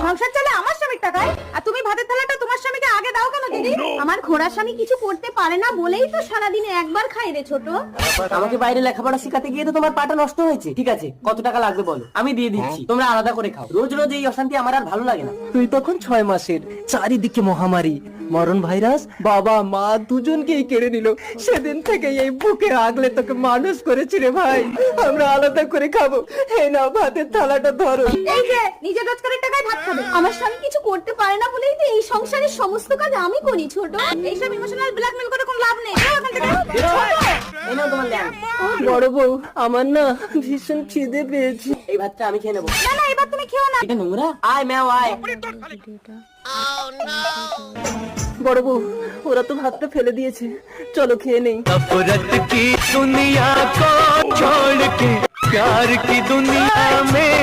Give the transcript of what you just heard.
সংসার চলে আমার স্বামীর টাকায়, আর তুমি ভাতের থালাটা তোমার স্বামীকে আগে দাও কেন দিদি? আমার ঘোড়া স্বামী কিছু করতে পারে না বলেই তো সারাদিনে একবার খাই রে ছোট। আমাকে বাইরে লেখাপড়া শেখাতে গিয়ে তো তোমার পাটা নষ্ট হয়েছে। ঠিক আছে, কত টাকা লাগবে বলো, আমি দিয়ে দিচ্ছি, তোমরা আলাদা করে খাও। রোজ রোজ এই অশান্তি আমার আর ভালো লাগে না। তুই তখন 6 মাসের, চারিদিকে মহামারী, মরণ ভাইরাস, বাবা মা দুজনকেই কেড়ে নিল। সেদিন থেকে এই বুকে আগলে তোকে মানুষ করেছি রে ভাই। আমরা আলাদা করে খাবো, এই নাও ভাতের থালাটা ধরো। এই যে নিজের রোজগারের টাকায় ভাত খাবে, আমার স্বামী কিছু করতে পারে না বলেই তো এই সংসারের সমস্ত কাজ আমি করি ছোট। এইসব ইমোশনাল ব্ল্যাকমেল করে কোনো লাভ নেই। যাও এখান থেকে। এই নাও তোমার ল্যাম্প। বড় বউ, আমার না ভীষণ খিদে পেয়েছে। এই ভাতটা আমি খেয়ে নেবো। না না, এবার তুমি খেও না। এটা নোংরা। আয় ম্যাও আয়। বড় বউ, ওরা তো ভাতটা ফেলে দিয়েছে, চলো খেয়ে নেই। नफरत की दुनिया को छोड़ के प्यार की दुनिया में